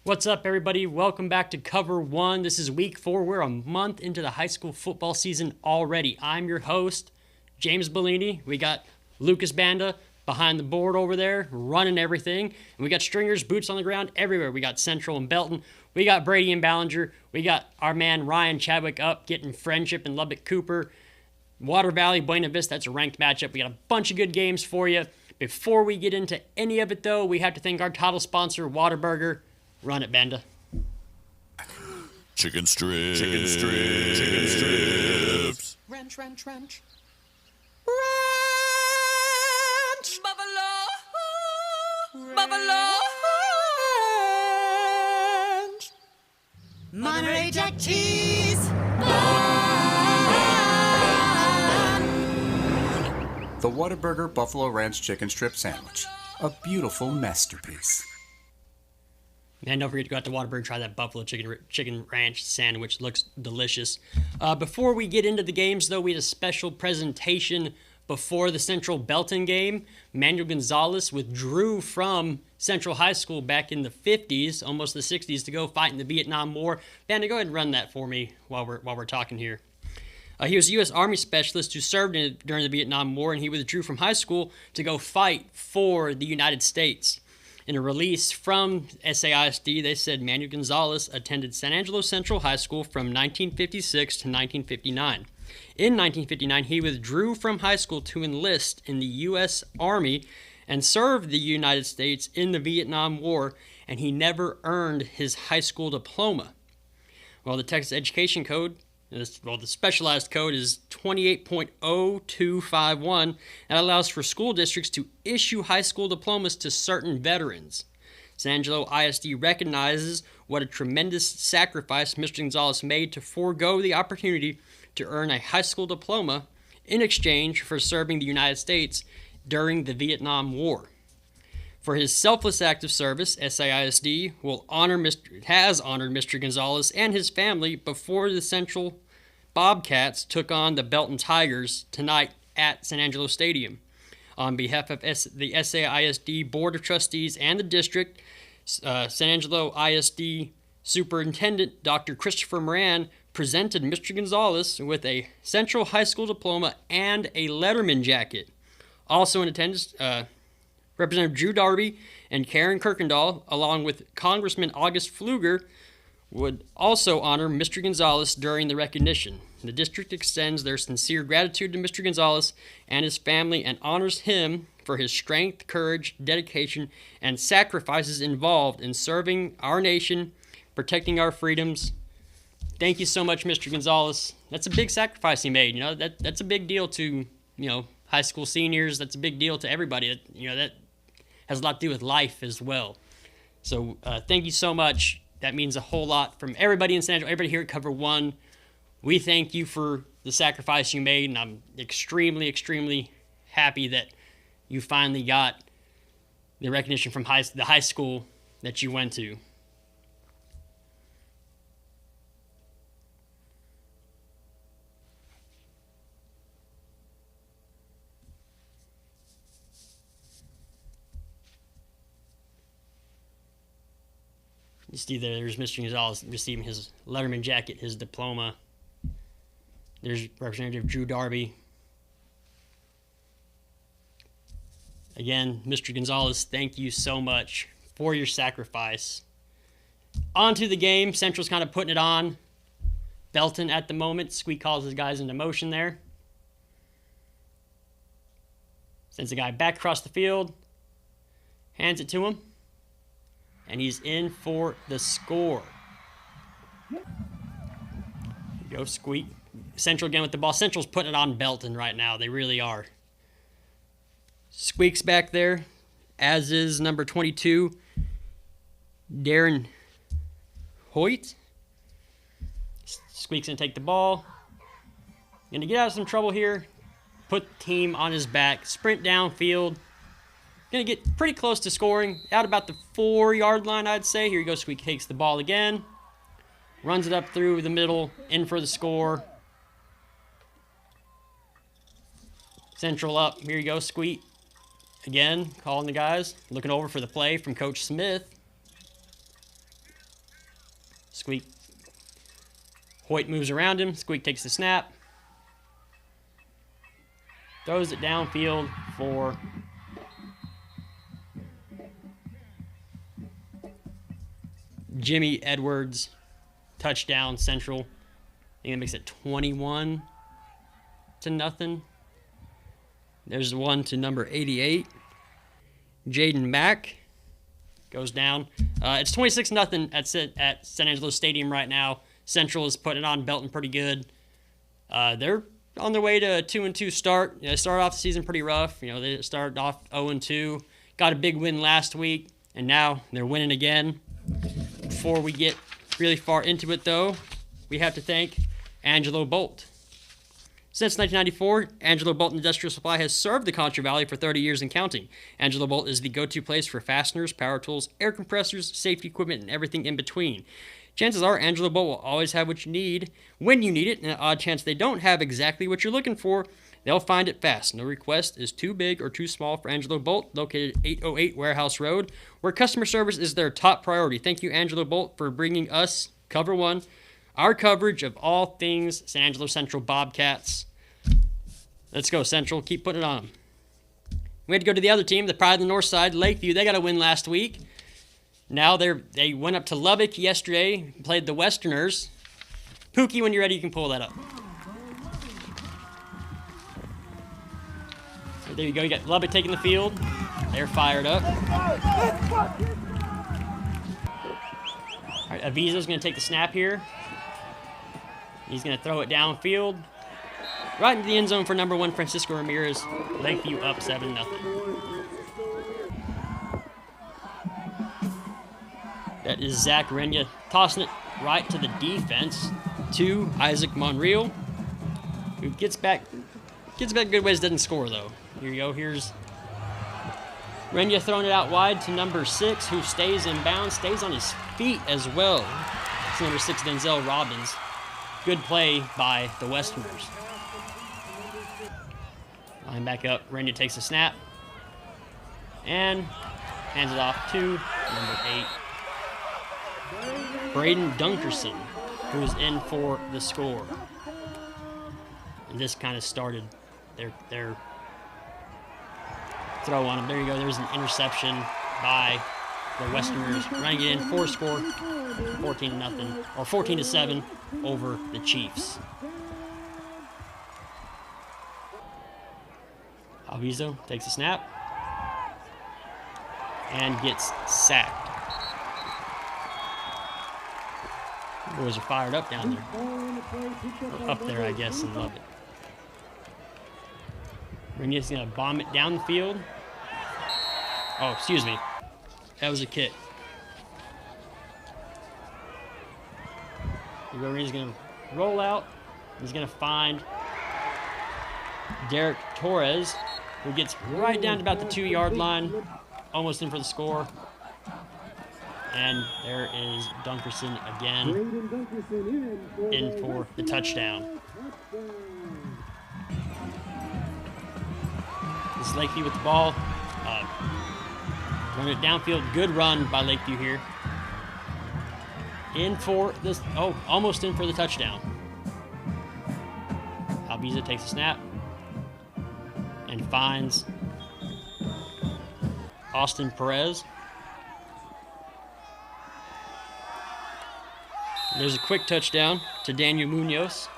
What's up, everybody? Welcome back to Cover 1. This is week 4. We're a month into the high school football season already. I'm your host, James Bouligny. We got Lucas Banda behind the board over there, running everything. And we got stringers, boots on the ground everywhere. We got Central and Belton. We got Brady and Ballinger. We got our man Ryan Chadwick up getting Frenship and Lubbock Cooper. Water Valley, Buena Vista, that's a ranked matchup. We got a bunch of good games for you. Before we get into any of it, though, we have to thank our title sponsor, Whataburger. Run it, Banda. Chicken strips. Chicken strips. Chicken strips. Ranch. Ranch. Buffalo. Ranch. Monterey Jack cheese. The Whataburger Buffalo Ranch Chicken Strip Sandwich. A beautiful masterpiece. And don't forget to go out to Whataburger and try that Buffalo Chicken Ranch sandwich. Looks delicious. Before we get into the games, though, we had a special presentation before the Central Belton game. Manuel Gonzalez withdrew from Central High School back in the 50s, almost the 60s, to go fight in the Vietnam War. Banda, go ahead and run that for me while we're talking here. He was a U.S. Army specialist who served during the Vietnam War, and he withdrew from high school to go fight for the United States. In a release from SAISD, they said Manuel Gonzalez attended San Angelo Central High School from 1956 to 1959. In 1959, he withdrew from high school to enlist in the U.S. Army and served the United States in the Vietnam War, and he never earned his high school diploma. Well, the Texas Education Code, the specialized code is 28.0251, that allows for school districts to issue high school diplomas to certain veterans. San Angelo ISD recognizes what a tremendous sacrifice Mr. Gonzalez made to forego the opportunity to earn a high school diploma in exchange for serving the United States during the Vietnam War. For his selfless act of service, SAISD has honored Mr. Gonzalez and his family before the Central Bobcats took on the Belton Tigers tonight at San Angelo Stadium. On behalf of the SAISD Board of Trustees and the district, San Angelo ISD Superintendent Dr. Christopher Moran presented Mr. Gonzalez with a Central High School diploma and a Letterman jacket. Also in attendance, Representative Drew Darby and Karen Kirkendall, along with Congressman August Pfluger, would also honor Mr. Gonzalez during the recognition. The district extends their sincere gratitude to Mr. Gonzalez and his family and honors him for his strength, courage, dedication, and sacrifices involved in serving our nation, protecting our freedoms. Thank you so much, Mr. Gonzalez. That's a big sacrifice he made. That's a big deal to, high school seniors. That's a big deal to everybody. That has a lot to do with life as well. So thank you so much. That means a whole lot from everybody in San Angelo, everybody here at Cover 1. We thank you for the sacrifice you made, and I'm extremely, extremely happy that you finally got the recognition from the high school that you went to. You see there's Mr. Gonzalez receiving his Letterman jacket, his diploma. There's Representative Drew Darby. Again, Mr. Gonzalez, thank you so much for your sacrifice. On to the game. Central's kind of putting it on. Belton at the moment. Squeak calls his guys into motion there. Sends the guy back across the field. Hands it to him. And he's in for the score. Go Squeak. Central again with the ball. Central's putting it on Belton right now. They really are. Squeak's back there, as is number 22, Darren Hoyt. Squeak's going to take the ball. Going to get out of some trouble here. Put the team on his back. Sprint downfield. Going to get pretty close to scoring. Out about the 4-yard line, I'd say. Here you go. Squeak takes the ball again. Runs it up through the middle. In for the score. Central up. Here you go. Squeak. Again, calling the guys. Looking over for the play from Coach Smith. Squeak. Hoyt moves around him. Squeak takes the snap. Throws it downfield for Jimmy Edwards. Touchdown, Central. I think that makes it 21-0. There's one to number 88. Jaden Mack goes down. It's 26-0 at San Angelo Stadium right now. Central is putting it on Belton pretty good. They're on their way to a 2-2 start. They started off the season pretty rough. They started off 0-2. Got a big win last week, and now they're winning again. Before we get really far into it, though, we have to thank Angelo Bolt. Since 1994, Angelo Bolt Industrial Supply has served the Contra Valley for 30 years and counting. Angelo Bolt is the go-to place for fasteners, power tools, air compressors, safety equipment, and everything in between. Chances are Angelo Bolt will always have what you need when you need it, and an odd chance they don't have exactly what you're looking for, they'll find it fast. No request is too big or too small for Angelo Bolt, located at 808 Warehouse Road, where customer service is their top priority. Thank you, Angelo Bolt, for bringing us, COVER1, our coverage of all things San Angelo Central Bobcats. Let's go, Central. Keep putting it on. We had to go to the other team, the Pride of the North Side, Lakeview. They got a win last week. Now they went up to Lubbock yesterday, played the Westerners. Pookie, when you're ready, you can pull that up. So there you go. You got Lubbock taking the field. They're fired up. All right, Aviza's going to take the snap here. He's going to throw it downfield. Right into the end zone for number 1, Francisco Ramirez. Lakeview up 7-0. That is Zach Renya tossing it right to the defense to Isaac Monreal, who gets back good ways, doesn't score though. Here you go. Here's Renya throwing it out wide to number 6, who stays in bounds, stays on his feet as well. It's number 6, Denzel Robbins. Good play by the Westerners. Line back up. Renya takes a snap and hands it off to number 8. Braden Dunkerson, who's in for the score. And this kind of started their throw on him. There you go. There's an interception by the Westerners, running it in for a score, 14-0 or 14-7 over the Chiefs. Alviso takes a snap and gets sacked. The boys are fired up down there. Or up there, I guess, and love it. Renya's going to bomb it down the field. Oh, excuse me. That was a kick. Renya's going to roll out. He's going to find Derek Torres, who gets right down to about the 2-yard line. Almost in for the score. And there is Dunkerson again in for the touchdown. This is Lakeview with the ball. Run it downfield. Good run by Lakeview here. In for this. Oh, almost in for the touchdown. Albiza takes a snap and finds Austin Perez. There's a quick touchdown to Daniel Munoz.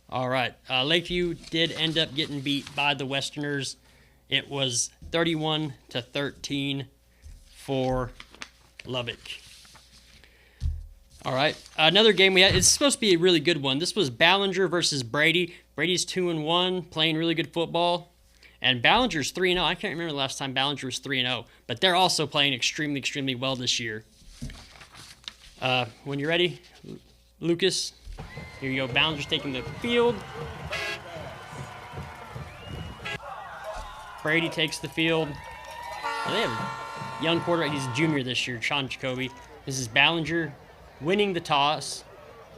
All right, Lakeview did end up getting beat by the Westerners. It was 31-13 for Lubbock. All right, another game we had. It's supposed to be a really good one. This was Ballinger versus Brady. Brady's 2-1, playing really good football. And Ballinger's 3-0. I can't remember the last time Ballinger was 3-0. But they're also playing extremely, extremely well this year. When you're ready, Lucas, here you go. Ballinger's taking the field. Brady takes the field. Well, they have a young quarterback. He's a junior this year, Sean Jacoby. This is Ballinger winning the toss,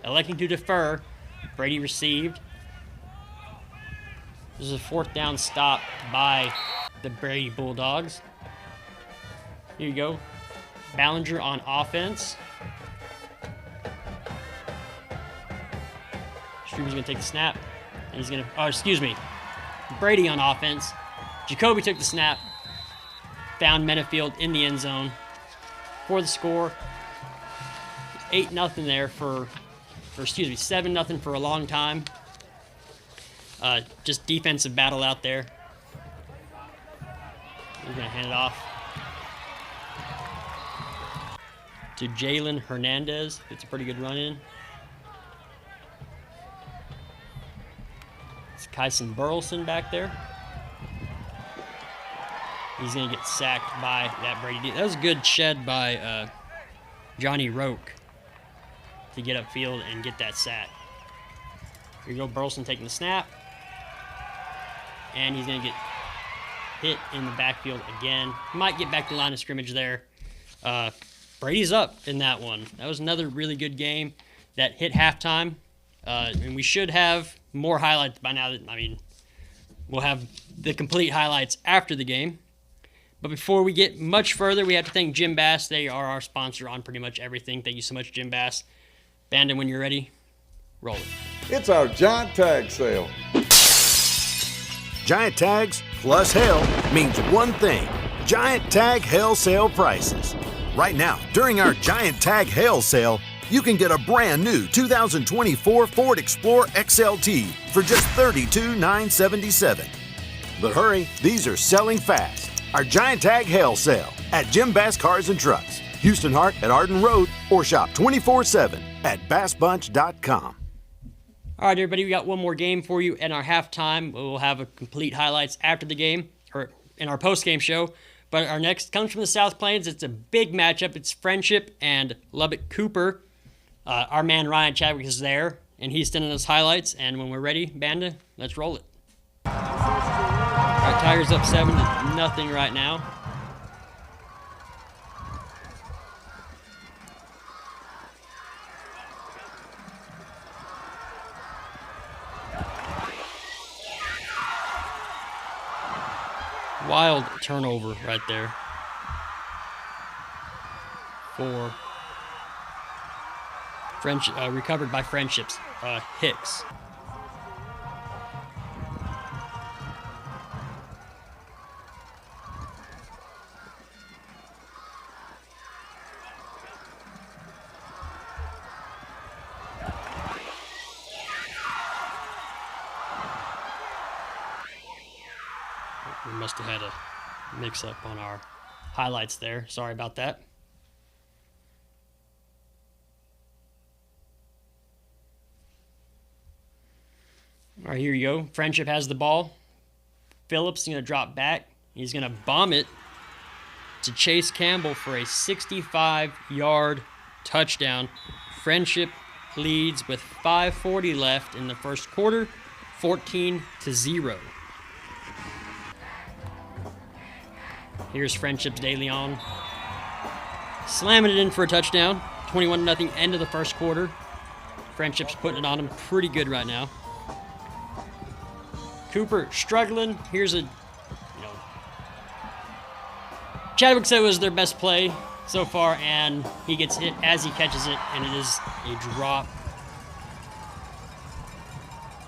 electing to defer. Brady received. This is a 4th down stop by the Brady Bulldogs. Here you go. Ballinger on offense. Struber's going to take the snap. And he's going to... Oh, excuse me. Brady on offense. Jacoby took the snap. Found Menafield in the end zone for the score. 8-0 there for 7-0 for a long time. Just defensive battle out there. We're going to hand it off to Jalen Hernandez. It's a pretty good run in. It's Kyson Burleson back there. He's going to get sacked by that Brady. That was a good shed by Johnny Roque to get upfield and get that sack. Here you go, Burleson taking the snap. And he's going to get hit in the backfield again. Might get back to the line of scrimmage there. Brady's up in that one. That was another really good game that hit halftime. And we should have more highlights by now. We'll have the complete highlights after the game. But before we get much further, we have to thank Jim Bass. They are our sponsor on pretty much everything. Thank you so much, Jim Bass. Bandon, when you're ready, roll it. It's our giant tag sale. Giant tags plus hell means one thing: Giant Tag Hail Sale prices. Right now, during our Giant Tag Hail Sale, you can get a brand new 2024 Ford Explorer XLT for just $32,977. But hurry, these are selling fast. Our Giant Tag Hail Sale at Jim Bass Cars and Trucks, Houston Hart at Arden Road, or shop 24/7 at bassbunch.com. All right, everybody, we got one more game for you in our halftime. We'll have a complete highlights after the game, or in our post-game show. But our next comes from the South Plains. It's a big matchup. It's Frenship and Lubbock Cooper. Our man Ryan Chadwick is there, and he's sending us highlights. And when we're ready, Banda, let's roll it. All right, Tigers up 7-0 right now. Wild turnover right there for recovered by Friendships, Hicks. We must have had a mix-up on our highlights there. Sorry about that. All right, here you go. Frenship has the ball. Phillips is going to drop back. He's going to bomb it to Chase Campbell for a 65-yard touchdown. Frenship leads with 5:40 left in the first quarter, 14-0. Here's Friendship's De Leon. Slamming it in for a touchdown. 21-0 end of the first quarter. Friendship's putting it on him pretty good right now. Cooper struggling. Here's a, Chadwick said it was their best play so far, and he gets hit as he catches it, and it is a drop.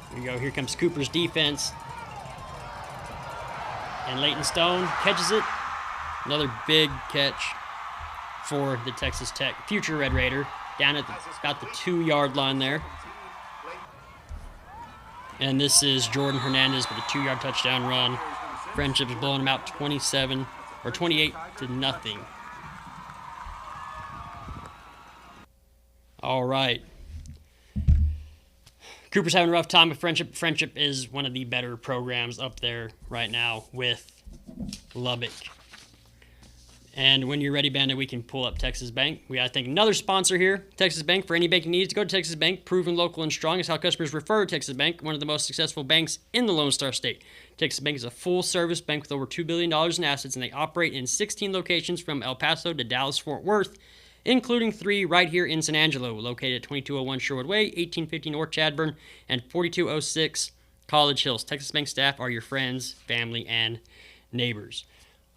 Here you go. Here comes Cooper's defense. And Leighton Stone catches it. Another big catch for the Texas Tech future Red Raider down at about the 2-yard line there. And this is Jordan Hernandez with a 2-yard touchdown run. Friendship's blowing him out 28-0. All right. Cooper's having a rough time with Frenship. Frenship is one of the better programs up there right now with Lubbock. And when you're ready, Bandit, we can pull up Texas Bank. We got to thank another sponsor here, Texas Bank. For any banking needs, go to Texas Bank. Proven local and strong is how customers refer to Texas Bank, one of the most successful banks in the Lone Star State. Texas Bank is a full-service bank with over $2 billion in assets, and they operate in 16 locations from El Paso to Dallas-Fort Worth, including 3 right here in San Angelo, located at 2201 Sherwood Way, 1850 North Chadburn, and 4206 College Hills. Texas Bank staff are your friends, family, and neighbors.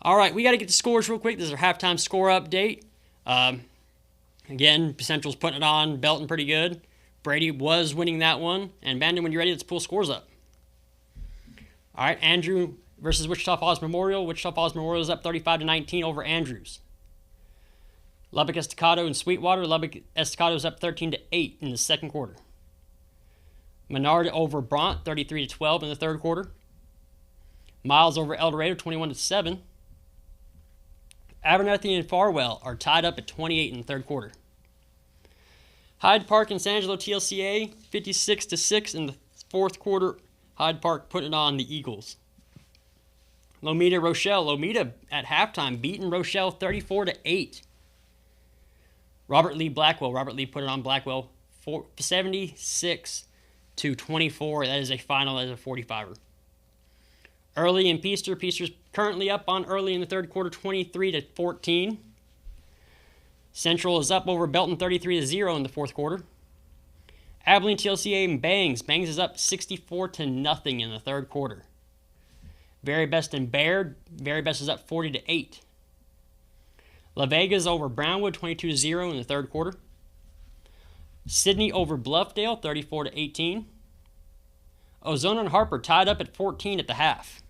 All right, we got to get the scores real quick. This is our halftime score update. Again, Central's putting it on Belton pretty good. Brady was winning that one. And Bandon, when you're ready, let's pull scores up. All right, Andrew versus Wichita Falls Memorial. Wichita Falls Memorial is up 35-19 over Andrews. Lubbock Estacado and Sweetwater. Lubbock Estacado is up 13-8 in the second quarter. Menard over Bront, 33-12 in the third quarter. Miles over El Dorado, 21-7. Abernathy and Farwell are tied up at 28 in the third quarter. Hyde Park and San Angelo TLCA, 56-6 in the fourth quarter. Hyde Park putting it on the Eagles. Lomita Rochelle. Lomita at halftime beating Rochelle 34-8. Robert Lee Blackwell. Robert Lee put it on Blackwell 76-24. That is a final. That is a 45er. Early and Peaster. Peaster's currently up on early in the third quarter 23-14. Central is up over Belton 33-0 in the fourth quarter. Abilene TLCA and Bangs. Bangs is up 64-0 in the third quarter. Very Best and Baird. Very Best is up 40-8. La Vega's over Brownwood 22-0 in the third quarter. Sydney over Bluffdale 34-18. Ozona and Harper tied up at 14 at the half.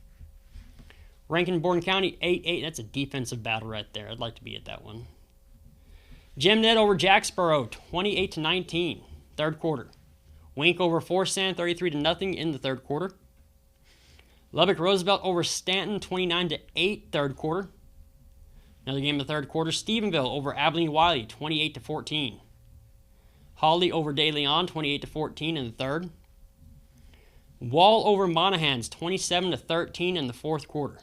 Rankin-Borden County 8-8. That's a defensive battle right there. I'd like to be at that one. Gemnet over Jacksboro 28-19. Third quarter. Wink over Forsan 33-0 in the third quarter. Lubbock Roosevelt over Stanton 29-8 third quarter. Another game in the third quarter. Stephenville over Abilene Wiley 28-14. Hawley over De Leon 28-14 in the third. Wall over Monahans 27-13 in the fourth quarter.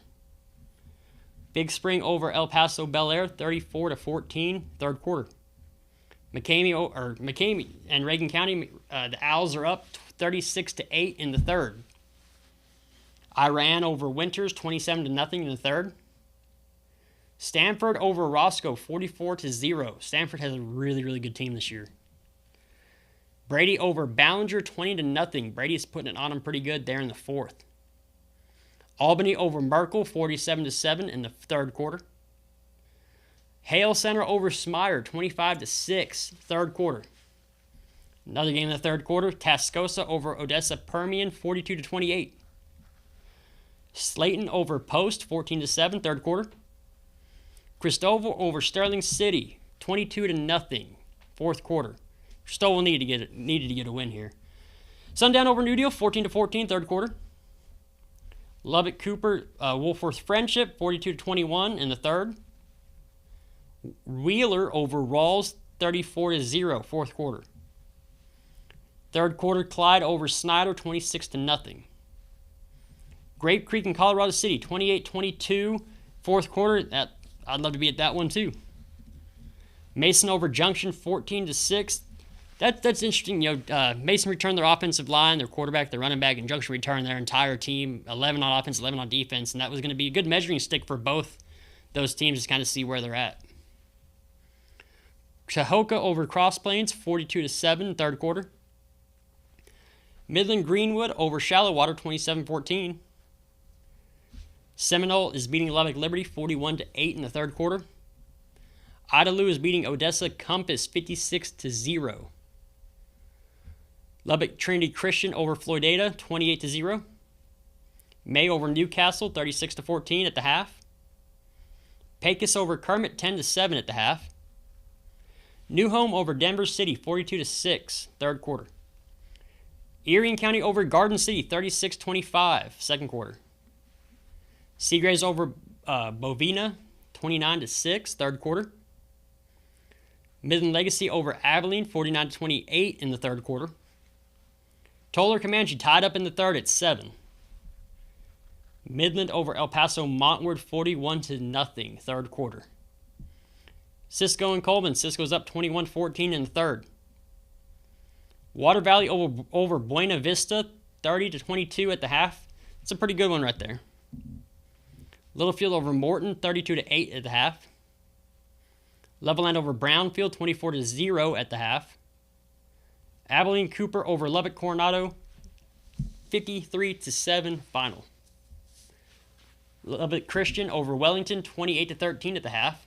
Big Spring over El Paso Bel Air 34-14 third quarter. McCamey and Reagan County, the Owls are up 36-8 in the third. Iran over Winters 27-0 in the third. Stanford over Roscoe 44-0. Stanford has a really, really good team this year. Brady over Ballinger 20-0. Brady's putting it on them pretty good there in the fourth. Albany over Merkel 47-7 in the third quarter. Hale Center over Smyer 25-6 third quarter. Another game in the third quarter. Tascosa over Odessa Permian 42-28. Slayton over Post 14-7 third quarter. Cristobal over Sterling City 22-0 fourth quarter. Cristobal needed to get a win here. Sundown over New Deal 14-14 third quarter. Lubbock Cooper Wolfworth Frenship 42-21 in the third. Wheeler over Rawls 34-0 fourth quarter. Third quarter Clyde over Snyder 26-0. Grape Creek and Colorado City 28-22 fourth quarter. I'd love to be at that one too. Mason over Junction 14-6. That's interesting. Mason returned their offensive line, their quarterback, their running back, and Junction returned their entire team, 11 on offense, 11 on defense, and that was going to be a good measuring stick for both those teams to kind of see where they're at. Cahokia over Cross Plains 42-7 third quarter. Midland Greenwood over Shallowwater 27-14. Seminole is beating Lubbock Liberty 41-8 in the third quarter. Idalou is beating Odessa Compass 56-0. Lubbock Trinity Christian over Floydada 28-0. May over Newcastle 36-14 at the half. Pecos over Kermit 10-7 at the half. New Home over Denver City 42-6 third quarter. Erie County over Garden City 36-25 second quarter. Seagraves over Bovina 29-6 third quarter. Midland Legacy over Abilene 49-28 in the third quarter. Toller Comanche tied up in the third at 7. Midland over El Paso Montward 41-0 third quarter. Cisco and Coleman. Cisco's up 21-14 in the third. Water Valley over Buena Vista 30-22 at the half. It's a pretty good one right there. Littlefield over Morton 32-8 at the half. Levelland over Brownfield 24-0 at the half. Abilene Cooper over Lubbock Coronado 53-7 final. Lubbock Christian over Wellington, 28-13 at the half.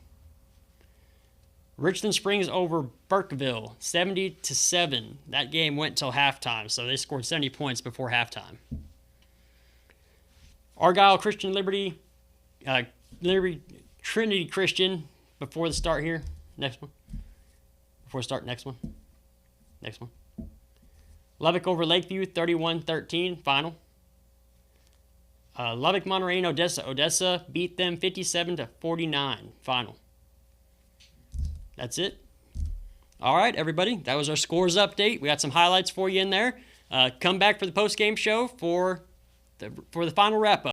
Richland Springs over Burkeville, 70-7. That game went till halftime, so they scored 70 points before halftime. Argyle Christian Liberty Trinity Christian before the start here. Next one. Before start, next one. Next one. Lubbock over Lakeview, 31-13, final. Lubbock Monterey and Odessa. Odessa beat them 57-49, final. That's it. All right, everybody. That was our scores update. We got some highlights for you in there. Come back for the post-game show for the final wrap-up.